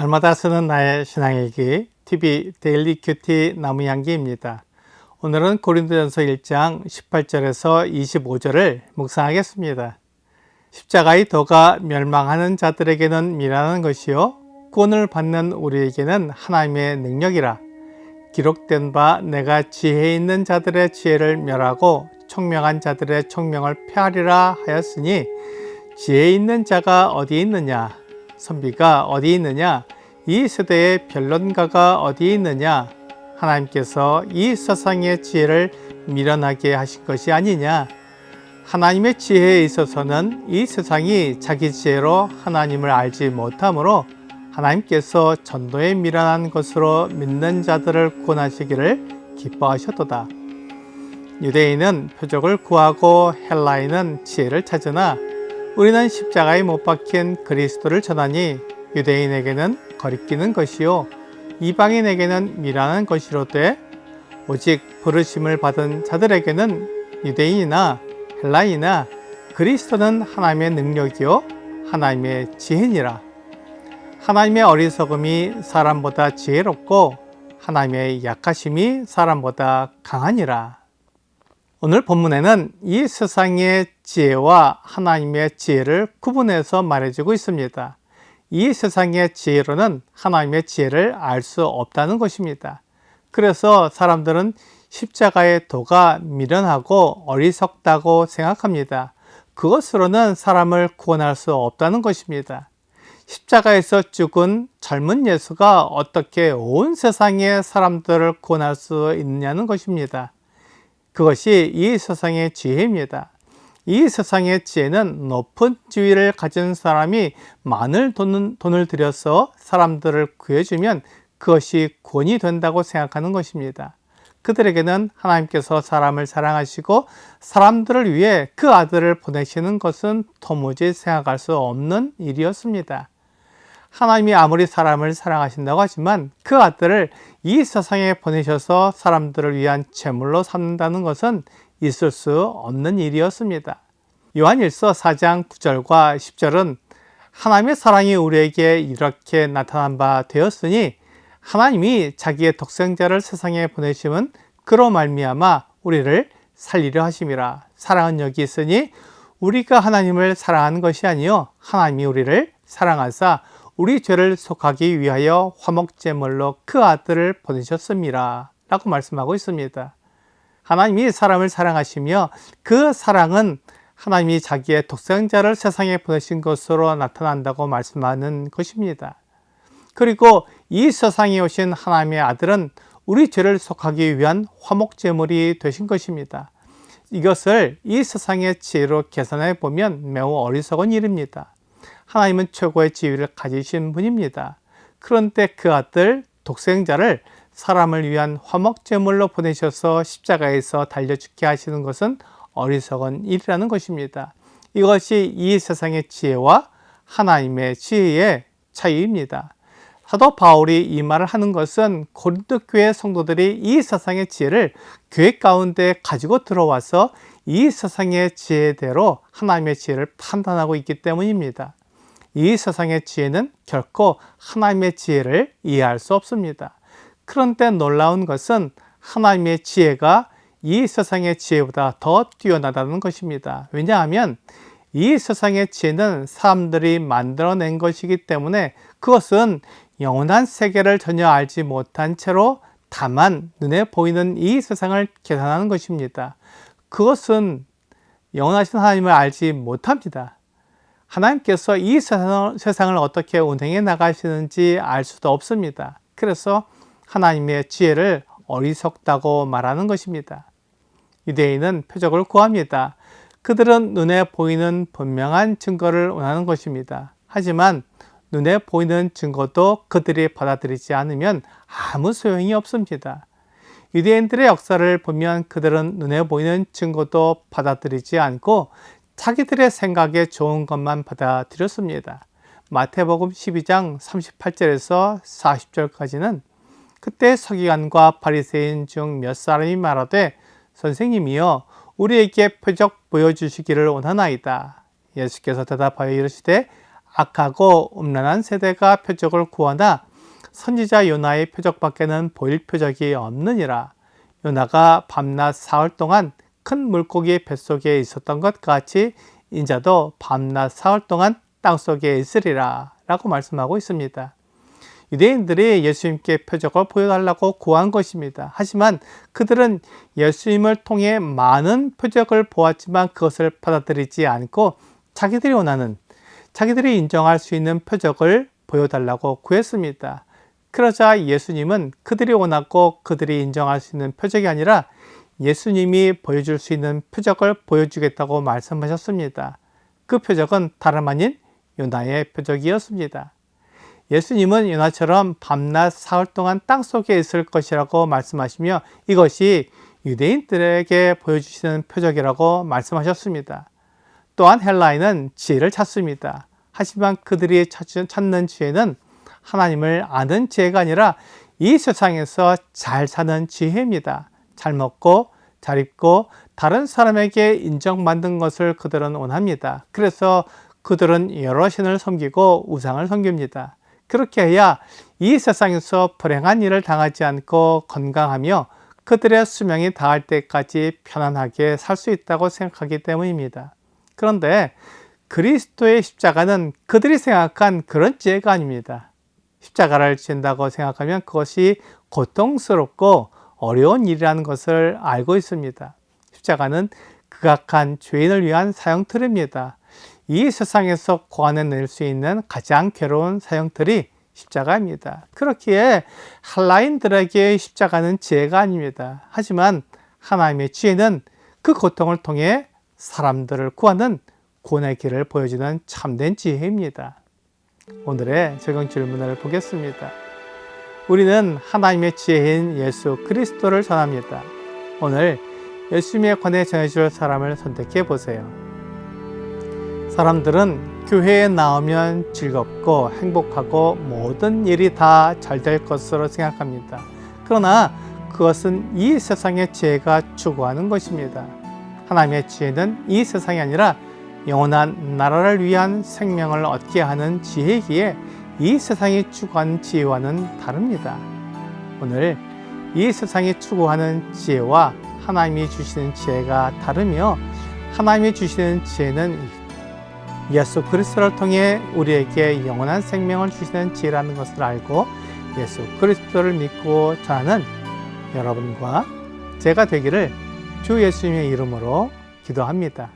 날마다 쓰는 나의 신앙일기 TV 데일리 큐티 나무향기입니다. 오늘은 고린도전서 1장 18절에서 25절을 묵상하겠습니다. 십자가의 도가 멸망하는 자들에게는 미련한 것이요 구원을 받는 우리에게는 하나님의 능력이라. 기록된 바 내가 지혜 있는 자들의 지혜를 멸하고 총명한 자들의 총명을 폐하리라 하였으니 지혜 있는 자가 어디 있느냐, 선비가 어디 있느냐, 이 세대의 변론가가 어디 있느냐. 하나님께서 이 세상의 지혜를 미련하게 하신 것이 아니냐. 하나님의 지혜에 있어서는 이 세상이 자기 지혜로 하나님을 알지 못하므로 하나님께서 전도에 미련한 것으로 믿는 자들을 구원하시기를 기뻐하셨도다. 유대인은 표적을 구하고 헬라인은 지혜를 찾으나 우리는 십자가에 못 박힌 그리스도를 전하니 유대인에게는 거리끼는 것이요 이방인에게는 미련한 것이로되 오직 부르심을 받은 자들에게는 유대인이나 헬라인이나 그리스도는 하나님의 능력이요 하나님의 지혜니라. 하나님의 어리석음이 사람보다 지혜롭고 하나님의 약하심이 사람보다 강하니라. 오늘 본문에는 이 세상의 지혜와 하나님의 지혜를 구분해서 말해주고 있습니다. 이 세상의 지혜로는 하나님의 지혜를 알 수 없다는 것입니다. 그래서 사람들은 십자가의 도가 미련하고 어리석다고 생각합니다. 그것으로는 사람을 구원할 수 없다는 것입니다. 십자가에서 죽은 젊은 예수가 어떻게 온 세상의 사람들을 구원할 수 있느냐는 것입니다. 그것이 이 세상의 지혜입니다. 이 세상의 지혜는 높은 지위를 가진 사람이 많은 돈을 들여서 사람들을 구해주면 그것이 구원이 된다고 생각하는 것입니다. 그들에게는 하나님께서 사람을 사랑하시고 사람들을 위해 그 아들을 보내시는 것은 도무지 생각할 수 없는 일이었습니다. 하나님이 아무리 사람을 사랑하신다고 하지만 그 아들을 이 세상에 보내셔서 사람들을 위한 제물로 삼는다는 것은 있을 수 없는 일이었습니다. 요한일서 4장 9절과 10절은 하나님의 사랑이 우리에게 이렇게 나타난 바 되었으니 하나님이 자기의 독생자를 세상에 보내심은 그로 말미암아 우리를 살리려 하심이라. 사랑은 여기 있으니 우리가 하나님을 사랑하는 것이 아니요 하나님이 우리를 사랑하사 우리 죄를 속하기 위하여 화목제물로 그 아들을 보내셨습니다 라고 말씀하고 있습니다. 하나님이 사람을 사랑하시며 그 사랑은 하나님이 자기의 독생자를 세상에 보내신 것으로 나타난다고 말씀하는 것입니다. 그리고 이 세상에 오신 하나님의 아들은 우리 죄를 속하기 위한 화목제물이 되신 것입니다. 이것을 이 세상의 지혜로 계산해 보면 매우 어리석은 일입니다. 하나님은 최고의 지위를 가지신 분입니다. 그런데 그 아들 독생자를 사람을 위한 화목제물로 보내셔서 십자가에서 달려 죽게 하시는 것은 어리석은 일이라는 것입니다. 이것이 이 세상의 지혜와 하나님의 지혜의 차이입니다. 사도 바울이 이 말을 하는 것은 고린도 교회 성도들이 이 세상의 지혜를 교회 가운데 가지고 들어와서 이 세상의 지혜대로 하나님의 지혜를 판단하고 있기 때문입니다. 이 세상의 지혜는 결코 하나님의 지혜를 이해할 수 없습니다. 그런데 놀라운 것은 하나님의 지혜가 이 세상의 지혜보다 더 뛰어나다는 것입니다. 왜냐하면 이 세상의 지혜는 사람들이 만들어낸 것이기 때문에 그것은 영원한 세계를 전혀 알지 못한 채로 다만 눈에 보이는 이 세상을 계산하는 것입니다. 그것은 영원하신 하나님을 알지 못합니다. 하나님께서 이 세상을 어떻게 운행해 나가시는지 알 수도 없습니다. 그래서 하나님의 지혜를 어리석다고 말하는 것입니다. 유대인은 표적을 구합니다. 그들은 눈에 보이는 분명한 증거를 원하는 것입니다. 하지만 눈에 보이는 증거도 그들이 받아들이지 않으면 아무 소용이 없습니다. 유대인들의 역사를 보면 그들은 눈에 보이는 증거도 받아들이지 않고 자기들의 생각에 좋은 것만 받아들였습니다. 마태복음 12장 38절에서 40절까지는 그때 서기관과 바리새인 중 몇 사람이 말하되 선생님이여 우리에게 표적 보여주시기를 원하나이다. 예수께서 대답하여 이르시되 악하고 음란한 세대가 표적을 구하나 선지자 요나의 표적밖에는 보일 표적이 없느니라. 요나가 밤낮 사흘 동안 큰 물고기 뱃속에 있었던 것 같이 인자도 밤낮 사흘 동안 땅속에 있으리라 라고 말씀하고 있습니다. 유대인들이 예수님께 표적을 보여달라고 구한 것입니다. 하지만 그들은 예수님을 통해 많은 표적을 보았지만 그것을 받아들이지 않고 자기들이 원하는, 자기들이 인정할 수 있는 표적을 보여달라고 구했습니다. 그러자 예수님은 그들이 원하고 그들이 인정할 수 있는 표적이 아니라 예수님이 보여줄 수 있는 표적을 보여주겠다고 말씀하셨습니다. 그 표적은 다름 아닌 요나의 표적이었습니다. 예수님은 요나처럼 밤낮 사흘 동안 땅속에 있을 것이라고 말씀하시며 이것이 유대인들에게 보여주시는 표적이라고 말씀하셨습니다. 또한 헬라인은 지혜를 찾습니다. 하지만 그들이 찾는 지혜는 하나님을 아는 지혜가 아니라 이 세상에서 잘 사는 지혜입니다. 잘 먹고 잘 입고 다른 사람에게 인정받는 것을 그들은 원합니다. 그래서 그들은 여러 신을 섬기고 우상을 섬깁니다. 그렇게 해야 이 세상에서 불행한 일을 당하지 않고 건강하며 그들의 수명이 다할 때까지 편안하게 살 수 있다고 생각하기 때문입니다. 그런데 그리스도의 십자가는 그들이 생각한 그런 지혜가 아닙니다. 십자가를 진다고 생각하면 그것이 고통스럽고 어려운 일이라는 것을 알고 있습니다. 십자가는 극악한 죄인을 위한 사형틀입니다. 이 세상에서 고안해낼 수 있는 가장 괴로운 사형틀이 십자가입니다. 그렇기에 헬라인들에게 십자가는 지혜가 아닙니다. 하지만 하나님의 지혜는 그 고통을 통해 사람들을 구하는 구원의 길을 보여주는 참된 지혜입니다. 오늘의 적용 질문을 보겠습니다. 우리는 하나님의 지혜인 예수 그리스도를 전합니다. 오늘 예수님에 관해 전해줄 사람을 선택해 보세요. 사람들은 교회에 나오면 즐겁고 행복하고 모든 일이 다 잘 될 것으로 생각합니다. 그러나 그것은 이 세상의 지혜가 추구하는 것입니다. 하나님의 지혜는 이 세상이 아니라 영원한 나라를 위한 생명을 얻게 하는 지혜이기에 이 세상이 추구하는 지혜와는 다릅니다. 오늘 이 세상이 추구하는 지혜와 하나님이 주시는 지혜가 다르며 하나님이 주시는 지혜는 예수 그리스도를 통해 우리에게 영원한 생명을 주시는 지혜라는 것을 알고 예수 그리스도를 믿고 전하는 여러분과 제가 되기를 주 예수님의 이름으로 기도합니다.